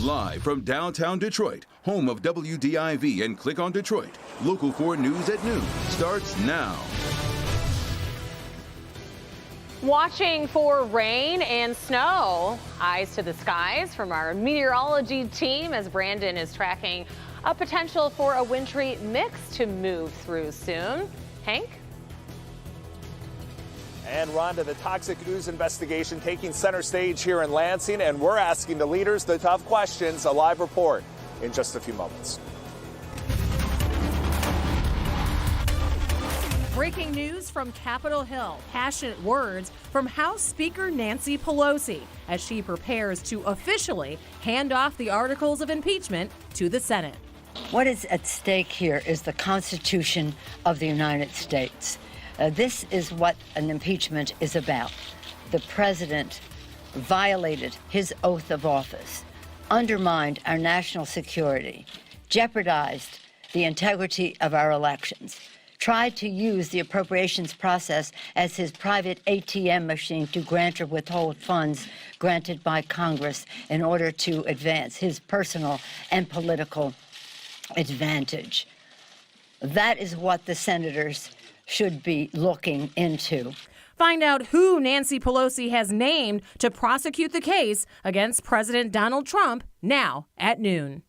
Live from downtown Detroit, home of WDIV and Click on Detroit, Local 4 News at noon starts now. Watching for rain and snow. Eyes to the skies from our meteorology team as Brandon is tracking a potential for a wintry mix to move through soon. Hank? And Rhonda, the toxic ooze investigation taking center stage here in Lansing, and we're asking the leaders the tough questions. A live report in just a few moments. Breaking news from Capitol Hill. Passionate words from House Speaker Nancy Pelosi as she prepares to officially hand off the articles of impeachment to the Senate. What is at stake here is the Constitution of the United States. This is what an impeachment is about. The president violated his oath of office, undermined our national security, jeopardized the integrity of our elections, tried to use the appropriations process as his private ATM machine to grant or withhold funds granted by Congress in order to advance his personal and political advantage. That is what the senators should be looking into. Find out who Nancy Pelosi has named to prosecute the case against President Donald Trump now at noon.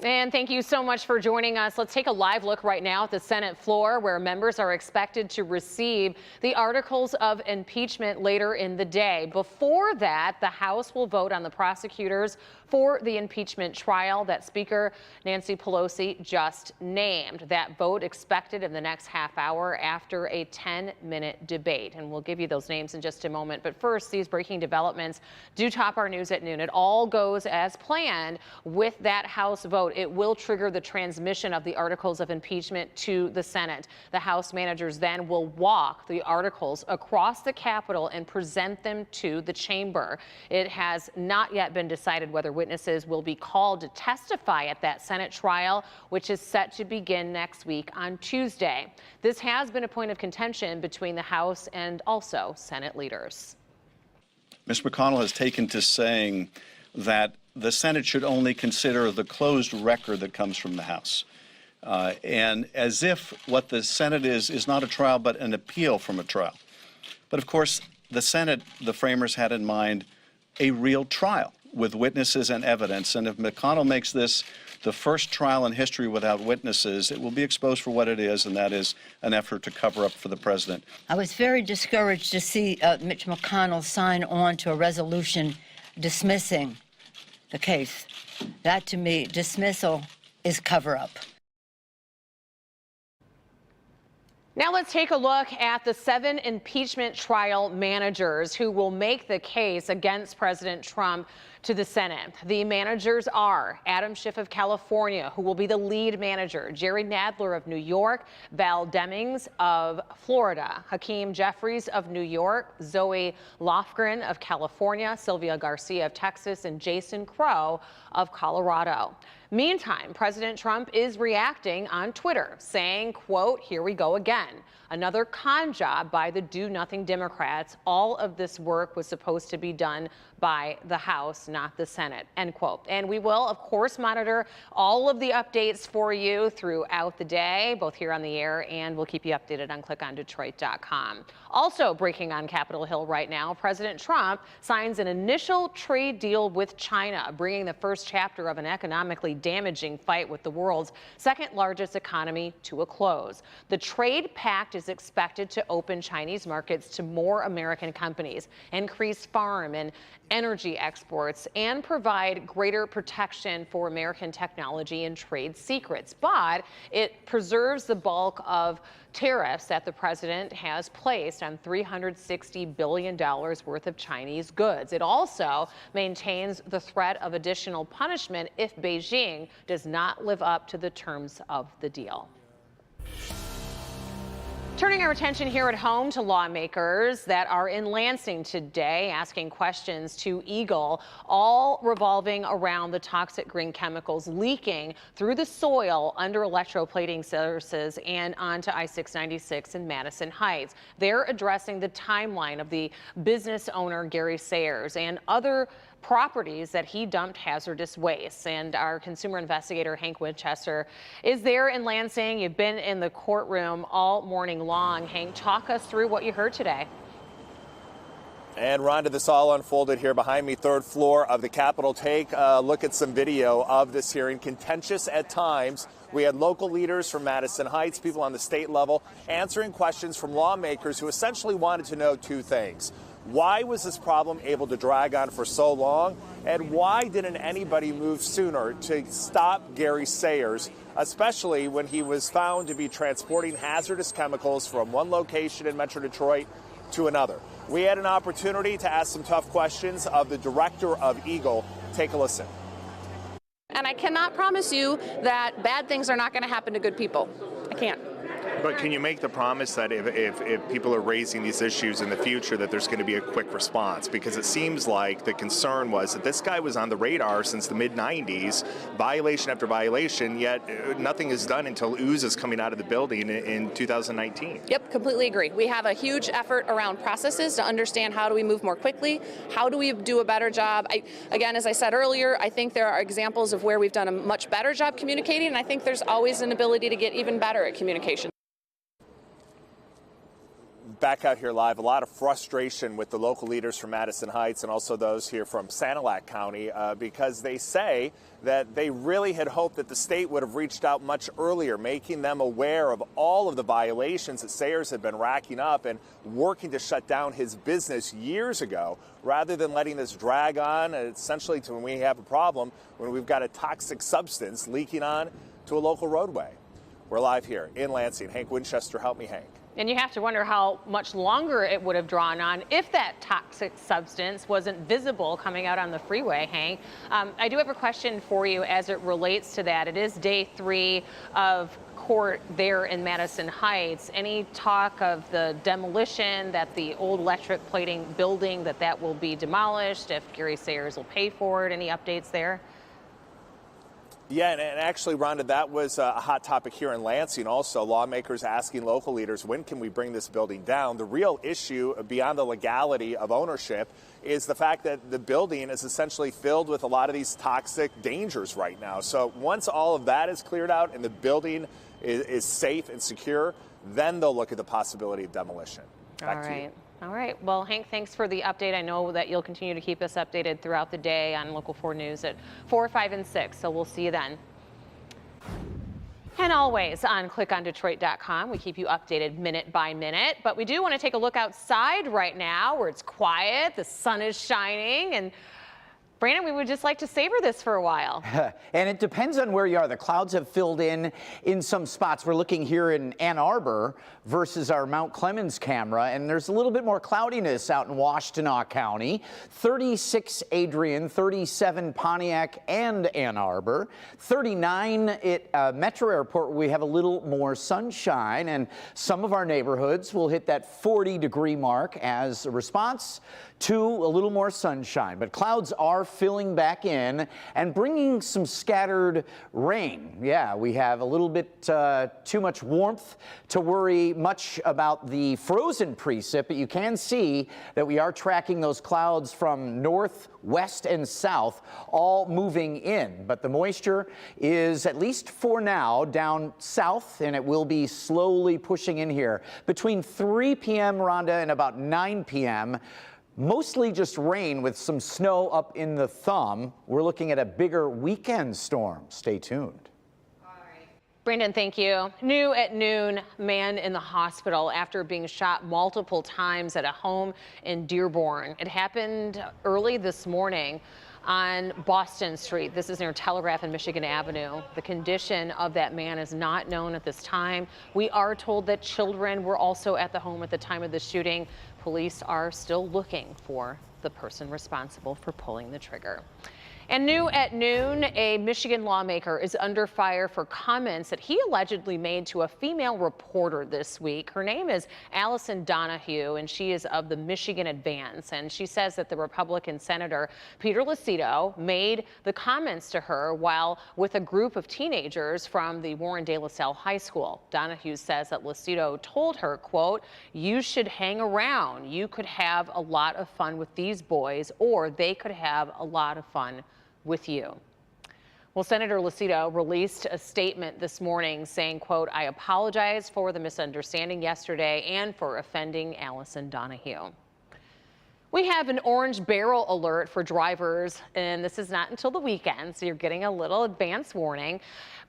And thank you so much for joining us. Let's take a live look right now at the Senate floor, where members are expected to receive the articles of impeachment later in the day. Before that, the House will vote on the prosecutors for the impeachment trial that Speaker Nancy Pelosi just named. That vote expected in the next half hour after a 10-minute debate. And we'll give you those names in just a moment. But first, these breaking developments do top our news at noon. It all goes as planned with that House vote. It will trigger the transmission of the articles of impeachment to the Senate. The House managers then will walk the articles across the Capitol and present them to the chamber. It has not yet been decided whether witnesses will be called to testify at that Senate trial, which is set to begin next week on Tuesday. This has been a point of contention between the House and also Senate leaders. Ms. McConnell has taken to saying that the Senate should only consider the closed record that comes from the House. And as if what the Senate is not a trial, but an appeal from a trial. But of course, the Senate, the framers had in mind a real trial with witnesses and evidence. And if McConnell makes this the first trial in history without witnesses, it will be exposed for what it is, and that is an effort to cover up for the president. I was very discouraged to see Mitch McConnell sign on to a resolution dismissing the case. That, to me, dismissal is cover-up. Now let's take a look at the 7 impeachment trial managers who will make the case against President Trump to the Senate. The managers are Adam Schiff of California, who will be the lead manager, Jerry Nadler of New York, Val Demings of Florida, Hakeem Jeffries of New York, Zoe Lofgren of California, Sylvia Garcia of Texas, and Jason Crow of Colorado. Meantime, President Trump is reacting on Twitter, saying, quote, "Here we go again. Another con job by the do-nothing Democrats. All of this work was supposed to be done by the House, not the Senate," end quote. And we will, of course, monitor all of the updates for you throughout the day, both here on the air, and we'll keep you updated on clickondetroit.com. Also breaking on Capitol Hill right now, President Trump signs an initial trade deal with China, bringing the first chapter of an economically damaging fight with the world's second largest economy to a close. The trade pact is expected to open Chinese markets to more American companies, increase farm and energy exports, and provide greater protection for American technology and trade secrets. But it preserves the bulk of tariffs that the president has placed on $360 billion worth of Chinese goods. It also maintains the threat of additional punishment if Beijing does not live up to the terms of the deal. Turning our attention here at home to lawmakers that are in Lansing today, asking questions to Eagle, all revolving around the toxic green chemicals leaking through the soil under electroplating services and onto I-696 in Madison Heights. They're addressing the timeline of the business owner Gary Sayers and other properties that he dumped hazardous waste. And our consumer investigator, Hank Winchester, is there in Lansing. You've been in the courtroom all morning long. Hank, talk us through what you heard today. And Rhonda, this all unfolded here behind me, third floor of the Capitol. Take a look at some video of this hearing. Contentious at times. We had local leaders from Madison Heights, people on the state level, answering questions from lawmakers who essentially wanted to know two things. Why was this problem able to drag on for so long? And why didn't anybody move sooner to stop Gary Sayers, especially when he was found to be transporting hazardous chemicals from one location in Metro Detroit to another? We had an opportunity to ask some tough questions of the director of Eagle. Take a listen. And I cannot promise you that bad things are not going to happen to good people. I can't. But can you make the promise that if people are raising these issues in the future that there's going to be a quick response? Because it seems like the concern was that this guy was on the radar since the mid-90s, violation after violation, yet nothing is done until ooze is coming out of the building in 2019. Yep, completely agree. We have a huge effort around processes to understand how do we move more quickly, how do we do a better job. Again, as I said earlier, I think there are examples of where we've done a much better job communicating, and I think there's always an ability to get even better at communication. Back out here live, a lot of frustration with the local leaders from Madison Heights and also those here from Sanilac County because they say that they really had hoped that the state would have reached out much earlier, making them aware of all of the violations that Sayers had been racking up and working to shut down his business years ago, rather than letting this drag on essentially to when we have a problem, when we've got a toxic substance leaking on to a local roadway. We're live here in Lansing. Hank Winchester, help me, Hank. And you have to wonder how much longer it would have drawn on if that toxic substance wasn't visible coming out on the freeway, Hank. I do have a question for you as it relates to that. It is day 3 of court there in Madison Heights. Any talk of the demolition, that the old electric plating building, that will be demolished, if Gary Sayers will pay for it? Any updates there? Yeah, and actually, Rhonda, that was a hot topic here in Lansing also. Lawmakers asking local leaders, when can we bring this building down? The real issue, beyond the legality of ownership, is the fact that the building is essentially filled with a lot of these toxic dangers right now. So once all of that is cleared out and the building is safe and secure, then they'll look at the possibility of demolition. Back to you. All right. Well, Hank, thanks for the update. I know that you'll continue to keep us updated throughout the day on Local 4 News at 4, 5, and 6. So we'll see you then. And always on clickondetroit.com, we keep you updated minute by minute. But we do want to take a look outside right now where it's quiet, the sun is shining, and Brandon, we would just like to savor this for a while. And it depends on where you are. The clouds have filled in some spots. We're looking here in Ann Arbor versus our Mount Clemens camera, and there's a little bit more cloudiness out in Washtenaw County. 36 Adrian, 37 Pontiac and Ann Arbor, 39 at Metro Airport, where we have a little more sunshine, and some of our neighborhoods will hit that 40-degree mark as a response to a little more sunshine. But clouds are filling back in and bringing some scattered rain. Yeah, we have a little bit too much warmth to worry much about the frozen precip, but you can see that we are tracking those clouds from north, west, and south, all moving in. But the moisture is, at least for now, down south, and it will be slowly pushing in here. Between 3 p.m., Rhonda, and about 9 p.m., mostly just rain with some snow up in the thumb. We're looking at a bigger weekend storm. Stay tuned. Brandon, thank you. New at noon, man in the hospital after being shot multiple times at a home in Dearborn. It happened early this morning on Boston Street. This is near Telegraph and Michigan Avenue. The condition of that man is not known at this time. We are told that children were also at the home at the time of the shooting. Police are still looking for the person responsible for pulling the trigger. And new at noon, a Michigan lawmaker is under fire for comments that he allegedly made to a female reporter this week. Her name is Allison Donahue, and she is of the Michigan Advance. And she says that the Republican Senator Peter Lucido made the comments to her while with a group of teenagers from the Warren De La Salle High School. Donahue says that Lucido told her, quote, "You should hang around. You could have a lot of fun with these boys, or they could have a lot of fun with you." Well, Senator Lucido released a statement this morning saying, quote, "I apologize for the misunderstanding yesterday and for offending Allison Donahue." We have an orange barrel alert for drivers, and this is not until the weekend, so you're getting a little advance warning.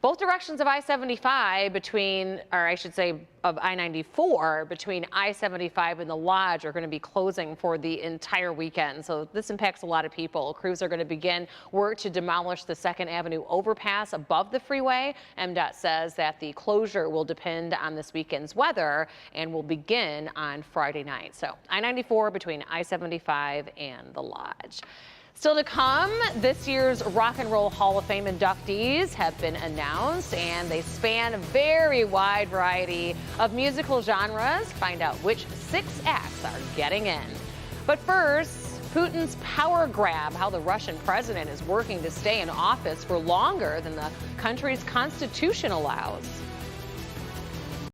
Both directions of I-75 between, or I should say of I-94 between I-75 and the Lodge are going to be closing for the entire weekend. So this impacts a lot of people. Crews are going to begin work to demolish the 2nd Avenue overpass above the freeway. MDOT says that the closure will depend on this weekend's weather and will begin on Friday night. So I-94 between I-75 and the Lodge. Still to come, this year's Rock and Roll Hall of Fame inductees have been announced, and they span a very wide variety of musical genres. Find out which 6 acts are getting in. But first, Putin's power grab, how the Russian president is working to stay in office for longer than the country's constitution allows.